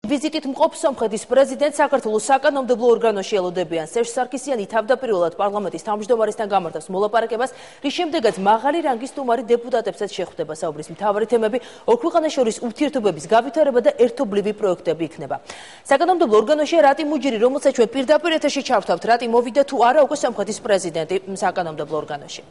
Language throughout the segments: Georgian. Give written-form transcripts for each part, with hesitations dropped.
ვიზიტით მყოფ სომხეთის პრეზიდენტ საქართველოს საკანონმდებლო ორგანოში ელოდებიან. სერჟ სარქისიანი თავდაპირველად პარლამენტის თავმჯდომარესთან გამართავს მოლაპარაკებას, რის შემდეგაც მაღალი რანგის სტუმარი დეპუტატებსაც შეხვდება. საუბრის მთავარი თემები ორ ქვეყანას შორის ურთიერთობების გავითარება და ერთობლივი პროექტები იქნება. საკანონმდებლო ორგანოშია რატი მუჯირი, რომელსაც ჩვენ პირდაპირ ეთერში ჩავთავთ, რატი მოვიდა თუ არა უკვე სომხეთის პრეზიდენტი საკანონმდებლო ორგანოში.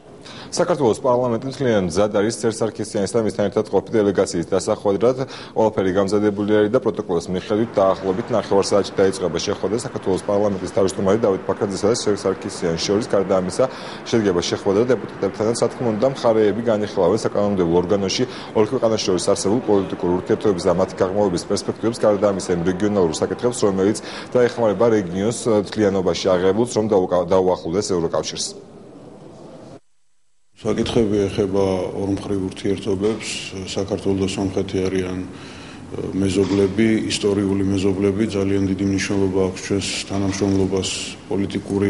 საქართველოს პარლამენტი მთლიან მზად არის სერჟ სარქისიანის და მისთან ერთად ყოფილი დელეგაციის დასახვედრად. ყველაფერი გამზადებული არის და პროტოკოლის მიხედვით დაახლოებით 9 საათში დაიწყება შეხვედრა საქართველოს პარლამენტის თავმჯდომარე დავით ბაქრაძესა და სერჟ სარქისიანის შორის. გარდა ამისა, შედგება შეხვედრა დეპუტატებთან, სათქმულო და მხარეები განიხილავენ საკანონმდებლო ორგანოში ორ ქვეყანას შორის არსებულ პოლიტიკურ ურთიერთობების და მათი გაღრმავების პერსპექტივებს. გარდა ამისა, იმ რეგიონალურ საკითხებს, რომელიც დაეხმარება რეგიონს მთლიანობაში აღებულს, რომ დაუახლოვდეს ევროკავშირს. საკითხები ეხება ორმხრივ ურთიერთობებს. საქართველოს და სომხეთი არიან მეზობლები, ისტორიული მეზობლები, ძალიან დიდი მნიშვნელობა აქვს ჩვენს თანამშრომლობას პოლიტიკური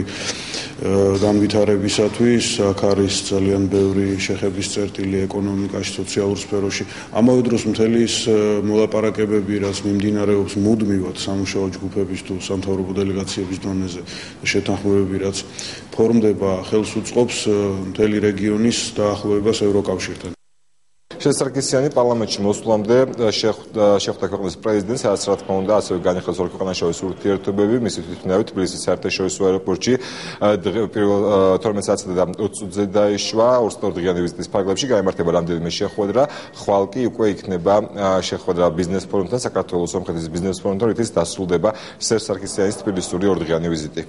განვითარებისათვის. აქ არის ძალიან ბევრი შეხების წერტილი ეკონომიკაში, სოციალურ სფეროში. ამავე დროს მთელი ის მოლაპარაკებები, რაც მიმდინარეობს მუდმივად სამუშაო ჯგუფების თუ სამთავრობო დელეგაციების დონეზე, შეთანხმებები, რაც ფორმდება, ხელს უწყობს მთელი რეგიონის დაახლოებას ევროკავშირთან. სერჟ სარქისიანი პარლამენტში მოსვლამდე შეხვდა ქვეყნის პრეზიდენტს, რაც რა თქმა უნდა ასევე განიხილავს ორ ქვეყანას შორის ურთიერთობები. მისი თვითმფრინავით თბილისის საერთაშორისო აეროპორტში პირველ 12 საათსა და 20 წუთზე დაიშვა. 22 დღიანი ვიზიტის ფარგლებში გაიმართება რამდენიმე შეხვედრა. ხვალ კი უკვე იქნება შეხვედრა ბიზნეს ფორუმთან, საქართველოს სომხეთის ბიზნეს ფორუმთან, რითიც დასრულდება სერჟ სარქისიანის თბილისური ორდღიანი ვიზიტი.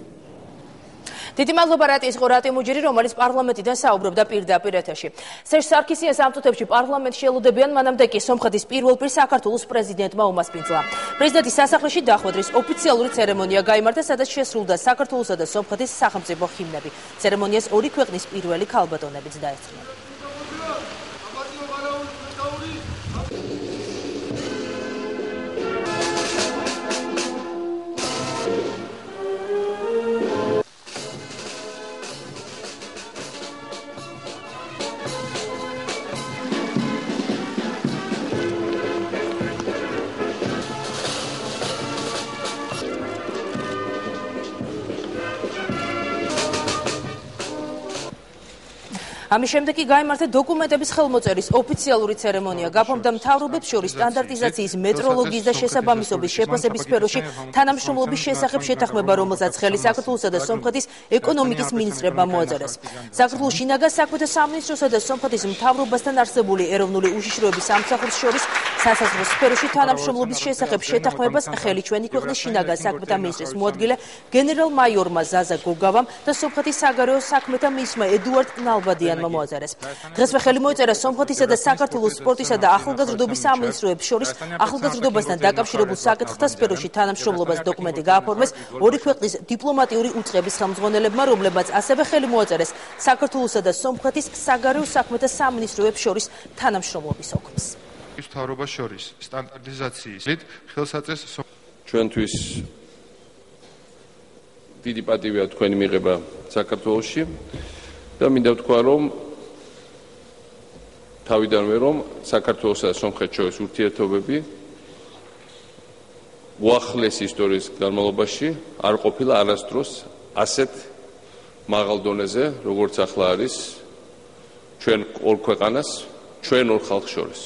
დიდი მადლობა რატის იყო რატი მუჯირი, რომელიც პარლამენტიდან საუბრობდა პირდაპირ ეთერში. სერჟ სარქისიანს ამ წუთებში პარლამენტში ელოდებიან, მანამდე კი სომხეთის პირველ პირ საქართველოს პრეზიდენტმა უმასპინძლა. პრეზიდენტის სასახლეში დახვედრის ოფიციალური ცერემონია გაიმართა, სადაც შესრულდა საქართველოსა და სომხეთის სახელმწიფო ჰიმნები. ცერემონიას ორი ქვეყნის პირველი ქალბატონებიც დაესწრნენ. ამის შემდეგ კი გაიმართა დოკუმენტების ხელმოწერის ოფიციალური ცერემონია. გაფორმდა მთავრობებს შორის სტანდარტიზაციის, მეტროლოგიის და შესაბამისობის შეფასების სფეროში თანამშრომლობის შესახებ შეთანხმება, რომელსაც ხელი საქართველოსა და სომხეთის ეკონომიკის მინისტრებმა მოაწერეს. საქართველოს შინაგან საქმეთა სამინისტროსა და სომხეთის მთავრობასთან არსებული ეროვნული უშიშროების სამსახურს შორის სასაზღვრო სფეროში თანამშრომლობის შესახებ შეთანხმებას ხელი ჩვენი ქვეყნის შინაგან საქმეთა მინისტრის მოადგილე გენერალ-მაიორმა ზაზა გოგავამ და სომხეთის საგარეო საქმეთა მინისტრმა ედუარდ ნალბადიანმა მოაწერეს. დღესვე ხელი მოეწერა სომხეთისა და საქართველოს სპორტისა და ახალგაზრდობის სამინისტროებს შორის ახალგაზრდობასთან დაკავშირებულ საკითხთა სფეროში თანამშრომლობას დოკუმენტი გააფორმეს ორი ქვეყნის დიპლომატიური უწყების ხელმძღვანელებმა, რომლებმაც ასევე ხელი მოაწერეს საქართველოსა და სომხეთის საგარეო საქმეთა სამინისტროებს შორის თანამშრომლობის ოკმს. მთავრობას შორის სტანდარტიზაციის ხელსაწერს ჩვენთვის დიდი პატივია თქვენი მიღება საქართველოში. და მინდა ვთქვა, რომ თავიდანვე რომ საქართველოსა და სომხეთს შორის ურთიერთობები უახლესი ისტორიის განმავლობაში არ ყოფილა არასდროს ასეთ მაღალ დონეზე, როგორც ახლა არის ჩვენ ორ ქვეყანას, ჩვენ ორ ხალხს შორის.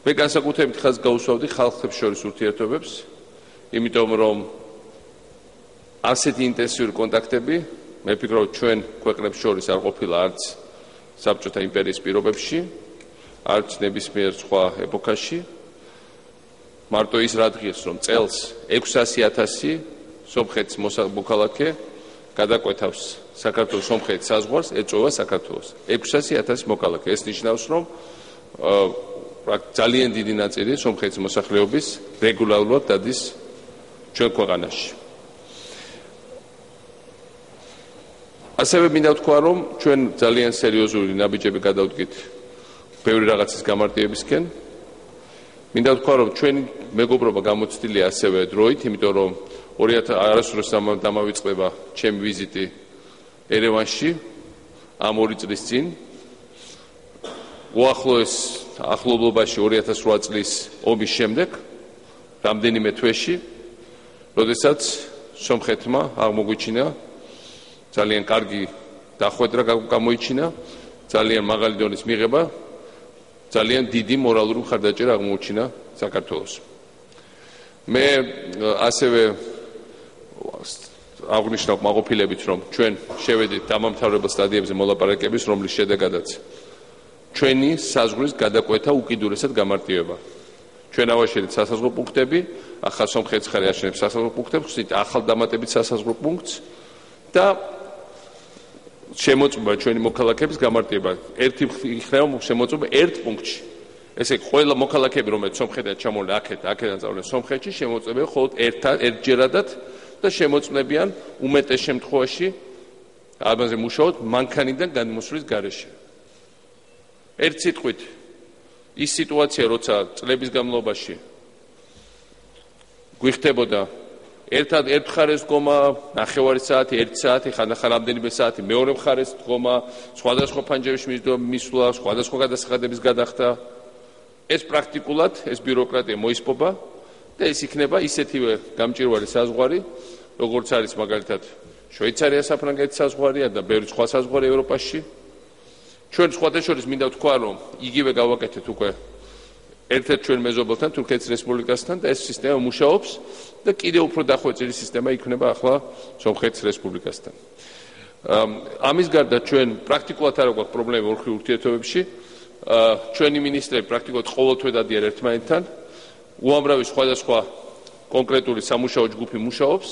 მე განსაკუთრებით ხაზს გაუსვავდი ხალხებს შორის ურთიერთობებს, იმიტომ რომ ასეთი ინტენსიური კონტაქტები მე ვფიქრობ, ჩვენ ქვეყნებს შორის არ ყოფილა არც საბჭოთა იმპერიის პირობებში, არც ნებისმიერ სხვა ეპოქაში. მარტო ის რადგეს, რომ წელს 600,000 სომხეთის მოქალაქე გადაკვეთავს საქართველოს სომხეთის საზღვარს, ეწვევა საქართველოს. 600,000 მოქალაქე. ეს ნიშნავს, რომ ძალიან დიდი ნაწილი სომხეთის მოსახლეობის რეგულარულად დადის ჩვენ ქვეყანაში. ასევე მინდა ვთქვა, რომ ჩვენ ძალიან სერიოზული ნაბიჯები გადავდგით ბევრი რაღაცის გამარტივებისკენ. მინდა ვთქვა, რომ ჩვენი მეგობრობა გამოცდილია ასევე დროით, იმიტომ რომ 2000 დამავიწყდება ჩემი ვიზიტი ერევანში ამ 2 წლის წინ. უახლოეს ახლობლობაში 2008 წლის ომის შემდეგ რამდენიმე თვეში, როდესაც სომხეთმა აღმოგვიჩინა ძალიან კარგი დახვედრა გამოიჩინა, ძალიან მაღალი დონის მიღება, ძალიან დიდი მორალური მხარდაჭერა აღმოუჩინა საქართველოს. მე ასევე აღნიშნავ მაყოფილებით, რომ ჩვენ შევედით დამამთავრებელ სტადიებზე მოლაპარაკების, რომლის შედეგადაც ჩვენი საზღვრის გადაკვეთა უკიდურესად გამარტივება. ჩვენ ავაშენეთ სასაზღვრო პუნქტები, ახლა სომხეთის მხარე აშენებს სასაზღვრო პუნქტებს, ხსნით ახალ დამატებით სასაზღვრო პუნქტს და შემოწმება ჩვენი მოქალაქეების გამარტივება. ერთი იქნება შემოწმება ერთ პუნქტში. ესე იგი, ყველა მოქალაქეები, რომელიც სომხეთიდან ჩამოვიდა აქედან წავიდნენ სომხეთში, შემოწმებიან მხოლოდ ერთჯერადად და შემოწმებიან უმეტეს შემთხვევაში ამაზე მუშაობთ მანქანიდან გადმოსვლის გარეშე. ერთ სიტყვით, ის სიტუაცია, როცა წლების განმავლობაში გვიხდებოდა ერთ მხარეს დგომა, ნახევარი საათი, 1 საათი, ხანდახან რამდენიმე საათი, მეორე მხარეს დგომა, სხვადასხვა ფანჯრებში მისვლა, სხვადასხვა გადასახადების გადახდა, ეს პრაქტიკულად, ეს ბიუროკრატია მოისპობა და ეს იქნება ისეთივე გამჭვირვალე საზღვარი, როგორც არის მაგალითად შვეიცარია-საფრანგეთის საზღვარი და ბევრი სხვა საზღვარი ევროპაში. ჩვენ სხვადასხვა მინდა ვთქვა, რომ იგივე გავაკეთეთ უკვე ერთ-ერთ ჩვენ მეზობელთან, თურქეთის რესპუბლიკასთან და ეს სისტემა მუშაობს და კიდევ უფრო დახვეწილი სისტემა იქნება ახლა სომხეთის რესპუბლიკასთან. ამის გარდა ჩვენ პრაქტიკულად არ გვაქვს პრობლემა ორმხრივ ურთიერთობებში. ჩვენი მინისტრები პრაქტიკულად ყოველთვე დადიან ერთმანეთთან. უამრავი სხვადასხვა კონკრეტული სამუშაო ჯგუფი მუშაობს,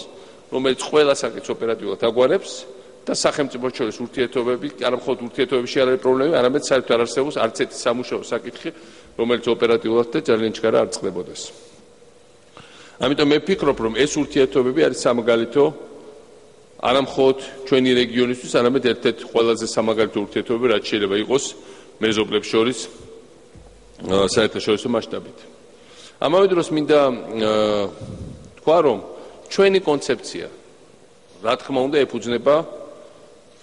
რომელიც ყველა საკითხს ოპერატიულად აგვარებს და სახელმწიფოს შორის ურთიერთობები, არა მხოლოდ ურთიერთობებში არ არის პრობლემა, არამედ საერთოდ არ არსებობს არც ერთი სამუშაო საკითხი, რომელიც ოპერატიულად და ძალიან ჩქარა არ წყდებოდეს. ამიტომ მე ვფიქრობ, რომ ეს ურთიერთობები არის სამაგალითო არა მხოლოდ ჩვენი რეგიონისთვის, არამედ ერთ-ერთი ყველაზე სამაგალითო ურთიერთობები, რაც შეიძლება იყოს მეზობლებს შორის საერთაშორისო მასშტაბით. ამავე დროს მინდა თქვა, რომ ჩვენი კონცეფცია, რა თქმა უნდა, ეფუძნება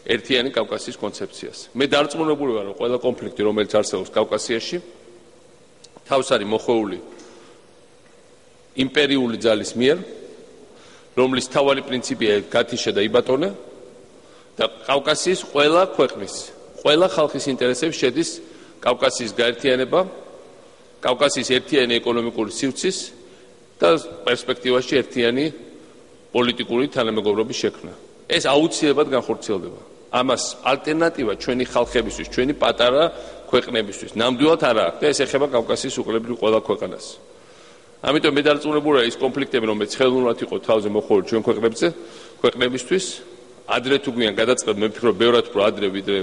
ერთიანი კავკასიის კონცეფციას. მე დარწმუნებული ვარ, რომ ყველა კონფლიქტი, რომელიც არსებობს კავკასიაში, თავს არის მოხვეული იმპერიული ძალის მიერ, რომლის თავარი პრინციპია გათიშა და იბატონე და კავკასიის ყველა ქვეყნის, ყველა ხალხის ინტერესებში შედის კავკასიის გაერთიანება, კავკასიის ერთიანი ეკონომიკური სივრცის და პერსპექტივაში ერთიანი პოლიტიკური თანამეგობრობის შექმნა. ეს აუცილებლად განხორციელდება. ამას ალტერნატივა ჩვენი ხალხებისთვის, ჩვენი პატარა ქვეყნებისთვის ნამდვილად არ აქვს და ეს ეხება კავკასიის უკრებრივ ყველა ქვეყანას. ამიტომ მე დარწმუნებული ვარ, ის კონფლიქტები, რომელიც ხელოვნურად იყო თავზე მოხვეული ჩვენ ქვეყნებისთვის, ადრე თუ გვიან გადაწყდება, მე ვფიქრობ, ბევრად უფრო ადრე ვიდრე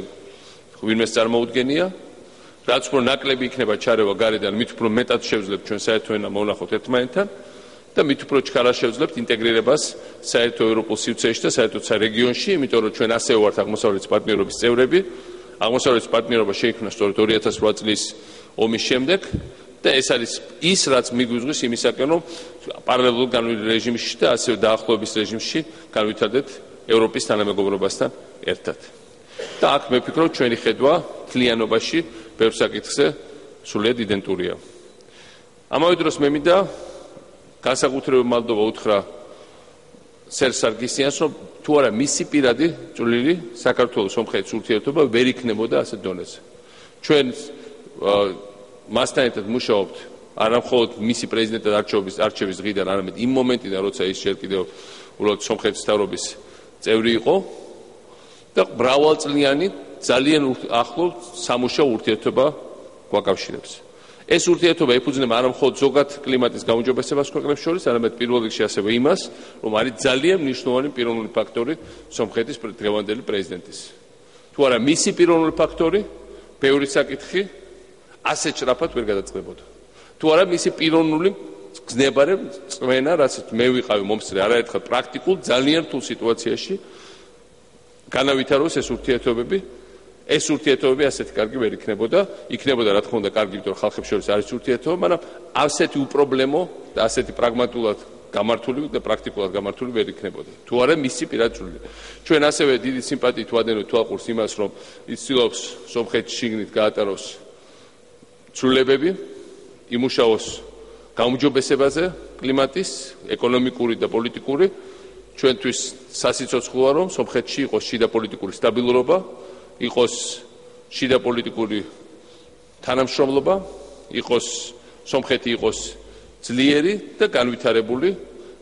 ვინმეს წარმოუდგენია. რაც უფრო ნაკლები იქნება ჩარევა გარედან, მით უფრო მეტად შევძლებთ ჩვენ საერთო ენა მოვნახოთ ერთმანეთთან და მით უფრო ჩქარა შევძლებთ ინტეგრირებას საერთო ევროპულ სივრცეში და საერთოდ რეგიონში, იმიტომ რომ ჩვენ ასევე ვართ აღმოსავლეთის პარტნიორობის წევრები. აღმოსავლეთის პარტნიორობა შეიქმნა სწორედ 2008 წლის ომის შემდეგ და ეს არის ის, რაც მიგვიზღვის იმისაკენ, რომ პარალელურ განვითარებულ რეჟიმში და ასევე დაახლოების რეჟიმში განვითარდეთ ევროპის თანამეგობრობასთან ერთად. და აქ მე ვფიქრობ, ჩვენი ხედვა თლიანობაში ბევრ საკითხზე სრულიად იდენტურია. ამავე დროს მე მინდა განსაკუთრებულ მადლობა უთხრა სერჟ სარგისიანს, რომ თუ არა მისი პირადი წვლილი საქართველოს-სომხეთის ურთიერთობა ვერ იქნებოდა ასეთ დონეზე. ჩვენ მასთან ერთად მუშაობთ არა მხოლოდ მისი პრეზიდენტად არჩევის დღიდან, არამედ იმ მომენტიდან, როცა ის ჯერ კიდევ უბრალოდ სომხეთის მთავრობის წევრი იყო და მრავალწლიანი ძალიან ახლო სამუშაო ურთიერთობა გვაკავშირებს. ეს ურთიერთობა ეფუძნება არა მხოლოდ ზოგად კლიმატის გაუმჯობესებას ქვეყნებს შორის, არამედ პირველ რიგში ასევე იმას, რომ არის ძალიან მნიშვნელოვანი პიროვნული ფაქტორი სომხეთის დღევანდელი პრეზიდენტის. თუ არა მისი პიროვნული ფაქტორი, ბევრი საკითხი ასე ჭრაფად ვერ გადაწყდებოდა. თუ არა მისი პიროვნული გზნებარე წვენა, რაც მე ვიყავი მომსწრე არაერთხელ პრაქტიკულ ძალიან რთულ სიტუაციაში განავითაროს ეს ურთიერთობები. ეს ურთიერთობები ასეთი კარგი ვერ იქნებოდა. იქნებოდა რა თქმა უნდა კარგი, იმიტომ რომ ხალხებს შორის არის ურთიერთობა, მაგრამ ასეთი უპრობლემო და ასეთი პრაგმატულად გამართული და პრაქტიკულად გამართული ვერ იქნებოდა. თუ არა მისი პირადი წვლილი. ჩვენ ასევე დიდი სიმპათიით ვადენებთ თვალყურს იმას, რომ იცილობს სომხეთის შიგნით გაატაროს ცვლილებები, იმუშაოს გაუმჯობესებაზე, კლიმატის, ეკონომიკური და პოლიტიკური ჩვენთვის სასიცოცხლოა, რომ სომხეთში იყოს შიდა პოლიტიკური სტაბილურობა, იყოს შიდა პოლიტიკური თანამშრომლობა, იყოს სომხეთი იყოს ძლიერი და განვითარებული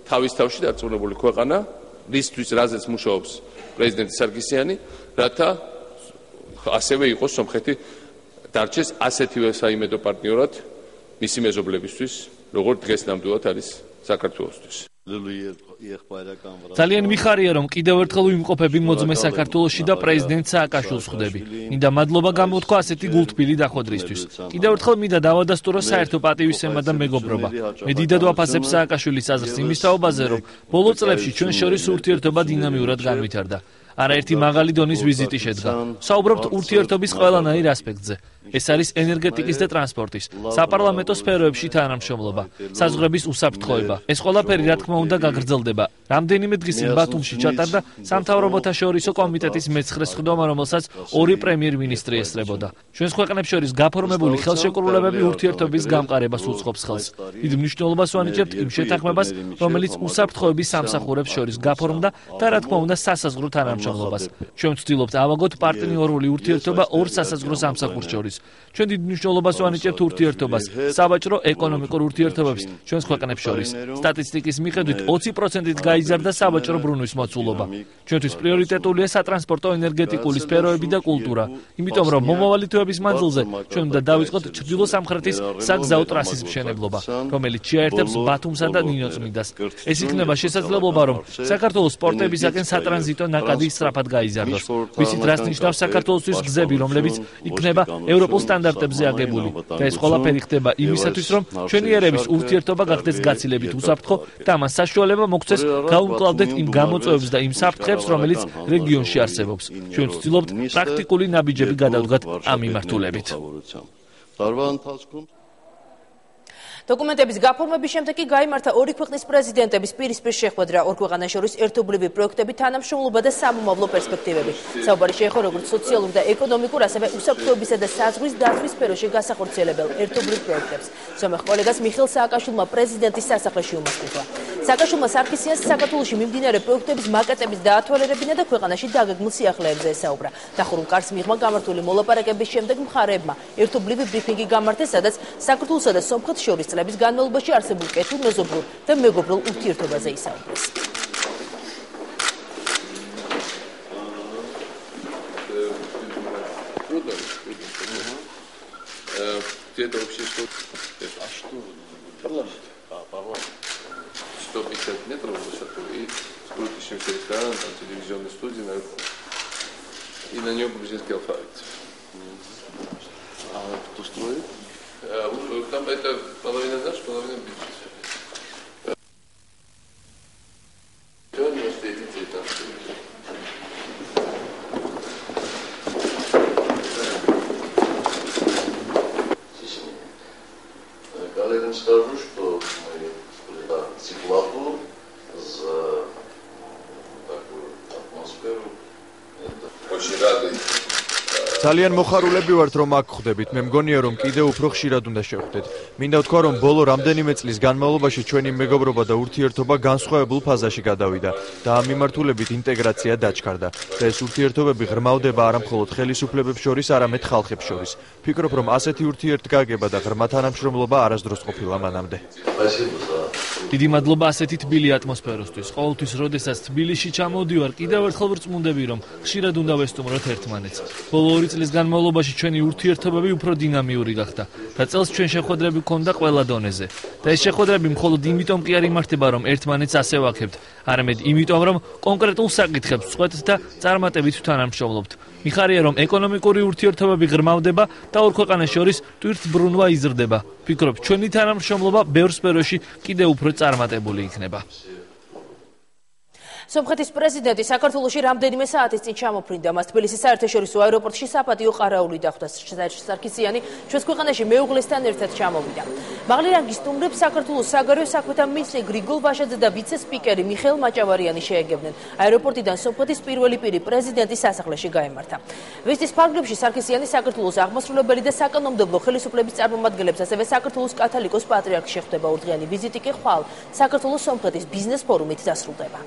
თავის თავში დარწმუნებული ქვეყანა, რისთვის რაზეც მუშაობს პრეზიდენტი სარქისიანი, რათა ასევე იყოს სომხეთი დარჩეს ასეთივე საიმედო პარტნიორად მისი მეზობლებისთვის, როგორც დღეს ნამდვილად არის საქართველოსთვის. ძალიან მიხარია, რომ კიდევ ერთხელ ვიმყოფები მოძმე საქართველოში და პრეზიდენტ სააკაშვილს ხვდები. მინდა მადლობა გამოთქვა ასეთი გულთბილი დახვედრისთვის. კიდევ ერთხელ მინდა დავადასტურო საერთო პატივისცემა და მეგობრობა. მე დიდად ვაფასებ სააკაშვილის აზრს იმის თაობაზე, რომ ბოლო წლებში ჩვენ შორის ურთიერთობა დინამიურად განვითარდა. არაერთი მაღალი დონის ვიზიტი შედგა. საუბრობთ ურთიერთობის ყველანაირ ასპექტზე. ეს არის ენერგეტიკის და ტრანსპორტის, საპარლამენტო სფეროებში თანამშრომლობა, საზღვრების უსაფრთხოება. ეს ყველაფერი რა თქმა უნდა გაგრძელდება. რამდენიმე დღის წინ ბათუმში ჩატარდა სამთავრობოთა შორისო კომიტეტის მეცხრე სხდომა, რომელსაც ორი პრემიერ-მინისტრი ესწრებოდა. ჩვენს ქვეყნებს შორის გაფორმებული ხელშეკრულებები ურთიერთობის გამყარებას უწყობს ხელს. დიდ მნიშვნელობას ვანიჭებთ იმ შეთანხმებას, რომელიც უსაფრთხოების სამსახურებს შორის გაფორმდა და რა თქმა უნდა სასაზღვრო თანამშრომლობას. ჩვენ ვცდილობთ ავაგოთ პარტნიორული ურთიერთობა ორ სასაზღვრო სამსახურს შორის. ჩვენ დიდ მნიშვნელობას ვანიჭებთ ურთიერთობას, საბაჭრო ეკონომიკურ ურთიერთობებს ჩვენს ქვეყნებს შორის. სტატისტიკის მიხედვით 20%-ით გაიზარდა საბაჭრო ბრუნვის მოცულობა. ჩვენთვის პრიორიტეტულია სატრანსპორტო ენერგეტიკული სფეროები და კულტურა, იმიტომ რომ მომავალი თვეების მანძილზე ჩვენ უნდა დავიწყოთ ჩრდილო-სამხრეთის საგზაო ტრასის მშენებლობა, რომელიც შეერთებს ბათუმსა და ნინოწმინდას. ეს იქნება შესაძლებლობა, რომ საქართველოს პორტებისაკენ სატრანზიტო ნაკადი სწრაფად გაიზარდოს. ვიცით, რას ნიშნავს საქართველოსთვის გზები, რომლებიც იქნება ევროპულ სტანდარტებზე აგებული და ეს ყველაფერი ხდება იმისათვის, რომ ჩვენი ერების ურთიერთობა გახდეს გაცილებით უსაფრთხო და ამას საშუალება მოგცეს გაუმკლავდეთ იმ გამოწვევებს და იმ საფრთხეებს, რომელიც რეგიონში არსებობს. ჩვენ ვცდილობთ პრაქტიკული ნაბიჯები გადავდგათ ამ მიმართულებით. დოკუმენტების გაფორმების შემდეგ კი გაიმართა ორი ქვეყნის პრეზიდენტების პირისპირ შეხვედრა, ორ ქვეყანას შორის ერთობლივი პროექტები, თანამშრომლობა და სამომავლო პერსპექტივები. საუბარი შეეხო როგორც სოციალურ და ეკონომიკურ, ასევე უსაფრთხოებისა და საზღვრის დაცვის სფეროში გასახორციელებელ ერთობლივ პროექტებს. სომეხ კოლეგას მიხეილ სააკაშვილმა პრეზიდენტის სასახლეში უმასპინძლა. სააკაშვილმა სარქისიანს საქართველოში მიმდინარე პროექტების მაკეტების დაათვალიერებინა და ქვეყანაში დაგეგმილ სიახლეებზე ესაუბრა. დახურულ კარს მიღმა გამართული მოლაპარაკების შემდეგ მხარეებმა ერთობლივი ბრიფინგი გამართეს, სადაც საქართველოსა და სომხეთს შორის წლების განმავლობაში არსებულ კეთილ მეზობლურ და მეგობრულ ურთიერთობაზე ისაუბრეს. Где-то вообще что? А что? Парламент. Парламент. 150 метров в высоту и с крутящимся рестораном, там телевизионной студией наверху. И на нем грузинский алфавит. А кто строит? Там это половина наш, половина бюджет. Сегодня встретите там. Коллегам скажу, что мы теплоту за такую атмосферу. Это очень рады. ძალიან მოხარულები ვართ, რომ აქ ხვდებით. მე მგონია, რომ კიდევ უფრო ხშირად უნდა შევხვდეთ. მინდა ვთქვა, რომ ბოლო რამდენიმე წლის განმავლობაში ჩვენი მეგობრობა და ურთიერთობა განსხვავებულ ფაზაში გადავიდა და ამ მიმართულებით ინტეგრაცია დაჩქარდა. და ეს ურთიერთობები ღრმავდება არა მხოლოდ ხელისუფლებებს შორის, არამედ ხალხებს შორის. ფიქრობ, რომ ასეთი ურთიერთგაგება და ღრმა თანამშრომლობა არასდროს ყოფილა მანამდე. დიდი მადლობა ასეთი თბილი ატმოსფეროსთვის. ყოველთვის, როდესაც თბილისში ჩამოვდივარ, კიდევ ერთხელ ვრწმუნდები, რომ ხშირად უნდა ვესტუმროთ ერთმანეთს. ბოლო 2 წლის განმავლობაში ჩვენი ურთიერთობები უფრო დინამიური გახდა და წელს ჩვენ შეხვედრები გქონდა ყველა დონეზე. და ეს შეხვედრები მხოლოდ იმიტომ კი არ იმართება, რომ ერთმანეთს ასე ვაქებთ, არამედ იმიტომ, რომ კონკრეტულ საკითხებს ვწყვეტთ და წარმატებით ვთანამშრომლობთ. მიხარია, რომ ეკონომიკური ურთიერთობები ღრმავდება და ორ ქვეყანას შორის ტვირთბრუნვა იზრდება. ვფიქრობ, ჩვენი თანამშრომლობა ბევრ სფეროში კიდევ უფრო წარმატებული იქნება. სომხეთის პრეზიდენტი საქართველოში რამდენიმე საათის წინ ჩამოფრინდა. მას თბილისის საერთაშორისო აეროპორტში საპატიო ყარაული დახვდა. სარქისიანი ჩვენს ქვეყანაში მეუღლესთან ერთად ჩამოვიდა. მაღალი რანგის სტუმრებს საქართველოს საგარეო საქმეთა მინისტრი გრიგოლ ვაშაძე და ვიცე-სპიკერი მიხეილ მაჭავარიანი შეეგებნენ. აეროპორტიდან სომხეთის პირველი პირი პრეზიდენტის სასახლეში გაემართა. ვიზიტის ფარგლებში სარქისიანი საქართველოს აღმასრულებელი და საკანონმდებლო ხელისუფლების წარმომადგენლებს, ასევე საქართველოს კათოლიკოს პატრიარქს შეხვდება. ორდღიანი ვიზიტი კი ხვალ საქართველოს სომხეთის ბიზნეს ფორუმით დასრულდება.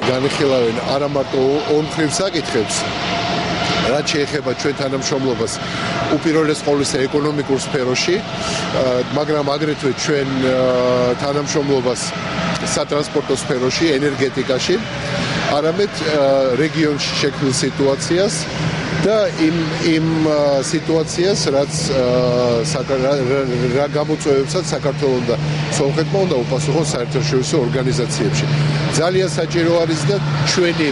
განიხილავენ არა მარტო ორმხრივ საკითხებს, რაც შეეხება ჩვენ თანამშრომლობას უპირველეს ყოვლისა ეკონომიკურ სფეროში, მაგრამ აგრეთვე ჩვენ თანამშრომლობას სატრანსპორტო სფეროში, ენერგეტიკაში, არამედ რეგიონში შექმნილ სიტუაციას და იმ სიტუაციას, რაც რა გამოწვევებსაც საქართველოს და სომხეთმა უნდა უპასუხოს საერთაშორისო ორგანიზაციებში. ძალიან საჭირო არის და ჩვენი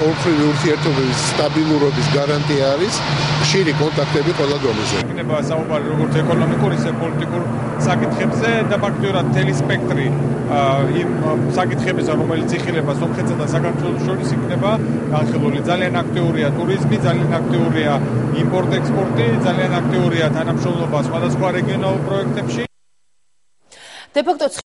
ორმხრივი ურთიერთობების სტაბილურობის გარანტია არის ხშირი კონტაქტები ყველა დონეზე. იქნება საუბარი როგორც ეკონომიკურ, ისე პოლიტიკურ საკითხებზე და ფაქტობრივად მთელი სპექტრი იმ საკითხებისა, რომელიც იხილება სომხეთსა და საქართველოს შორის იქნება განხილული. ძალიან აქტიურია ტურიზმი, ძალიან აქტიურია იმპორტ-ექსპორტი, ძალიან აქტიურია თანამშრომლობა სხვადასხვა რეგიონალურ პროექტებში. De facto